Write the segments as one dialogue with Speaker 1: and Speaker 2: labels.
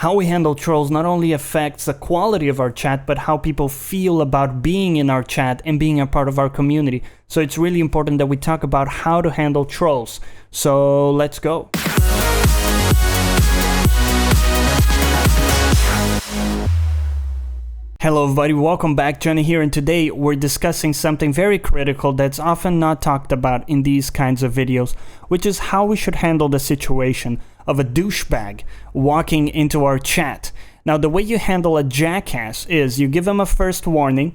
Speaker 1: how we handle trolls not only affects the quality of our chat, but how people feel about being in our chat and being a part of our community. So it's really important that we talk about how to handle trolls. So let's go. Hello everybody, welcome back, Johnny here, and today we're discussing something very critical that's often not talked about in these kinds of videos, which is how we should handle the situation of a douchebag walking into our chat. Now, the way you handle a jackass is you give him a first warning.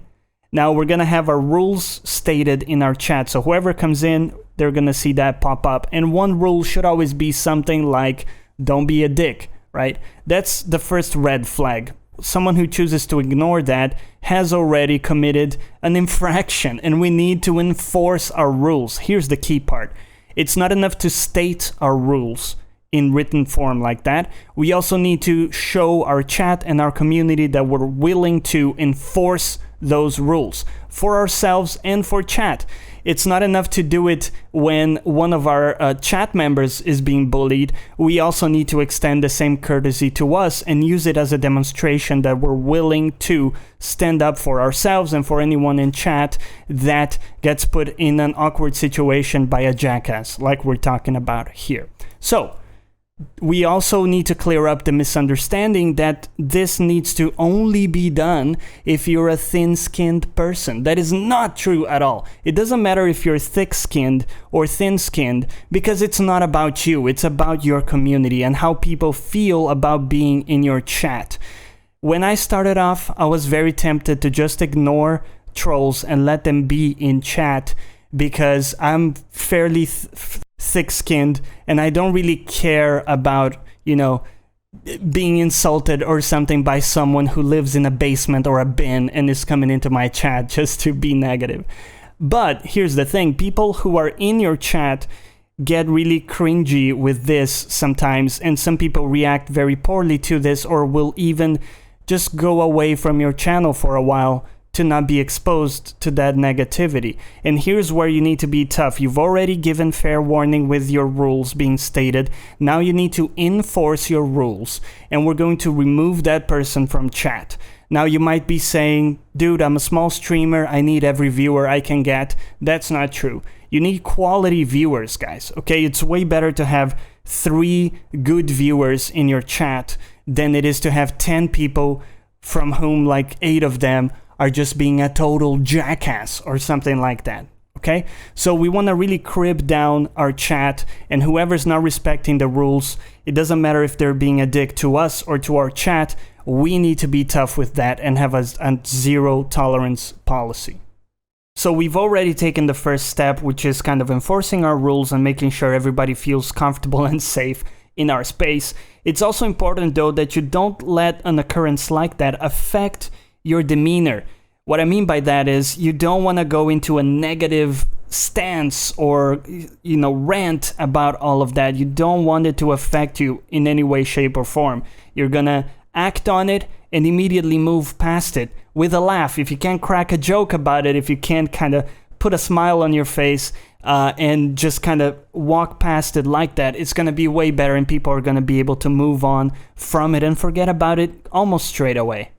Speaker 1: Now we're gonna have our rules stated in our chat, so whoever comes in, they're gonna see that pop up, and one rule should always be something like, don't be a dick, right? That's the first red flag. Someone who chooses to ignore that has already committed an infraction, and we need to enforce our rules. Here's the key part. It's not enough to state our rules in written form like that. We also need to show our chat and our community that we're willing to enforce those rules for ourselves and for chat. It's not enough to do it when one of our chat members is being bullied. We also need to extend the same courtesy to us and use it as a demonstration that we're willing to stand up for ourselves and for anyone in chat that gets put in an awkward situation by a jackass like we're talking about here. So we also need to clear up the misunderstanding that this needs to only be done if you're a thin-skinned person. That is not true at all. It doesn't matter if you're thick-skinned or thin-skinned, because it's not about you. It's about your community and how people feel about being in your chat. When I started off, I was very tempted to just ignore trolls and let them be in chat because I'm fairly thick-skinned and I don't really care about, being insulted or something by someone who lives in a basement or a bin and is coming into my chat just to be negative. But here's the thing, people who are in your chat get really cringy with this sometimes, and some people react very poorly to this or will even just go away from your channel for a while to not be exposed to that negativity. And here's where you need to be tough. You've already given fair warning with your rules being stated. Now you need to enforce your rules, and we're going to remove that person from chat. Now you might be saying, dude, I'm a small streamer, I need every viewer I can get. That's not true. You need quality viewers, guys, okay? It's way better to have 3 good viewers in your chat than it is to have 10 people from whom like 8 of them are just being a total jackass or something like that, okay? So we want to really crib down our chat, and whoever's not respecting the rules, it doesn't matter if they're being a dick to us or to our chat, we need to be tough with that and have a zero tolerance policy. So we've already taken the first step, which is kind of enforcing our rules and making sure everybody feels comfortable and safe in our space. It's also important, though, that you don't let an occurrence like that affect your demeanor. What I mean by that is you don't want to go into a negative stance or rant about all of that. You don't want it to affect you in any way, shape, or form. You're gonna act on it and immediately move past it with a laugh. If you can't crack a joke about it, if you can't kind of put a smile on your face and just kind of walk past it like that, it's gonna be way better, and people are gonna be able to move on from it and forget about it almost straight away.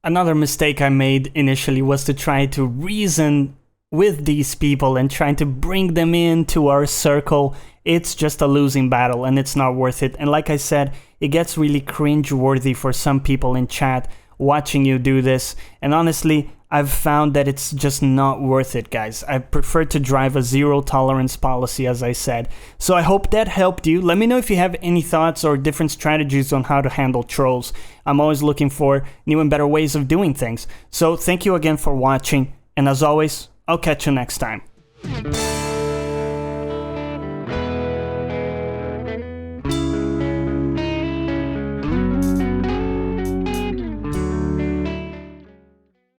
Speaker 1: Another mistake I made initially was to try to reason with these people and trying to bring them into our circle. It's just a losing battle and it's not worth it. And like I said, it gets really cringe-worthy for some people in chat watching you do this. And honestly, I've found that it's just not worth it, guys. I prefer to drive a zero tolerance policy, as I said. So I hope that helped you. Let me know if you have any thoughts or different strategies on how to handle trolls. I'm always looking for new and better ways of doing things. So thank you again for watching. And as always, I'll catch you next time.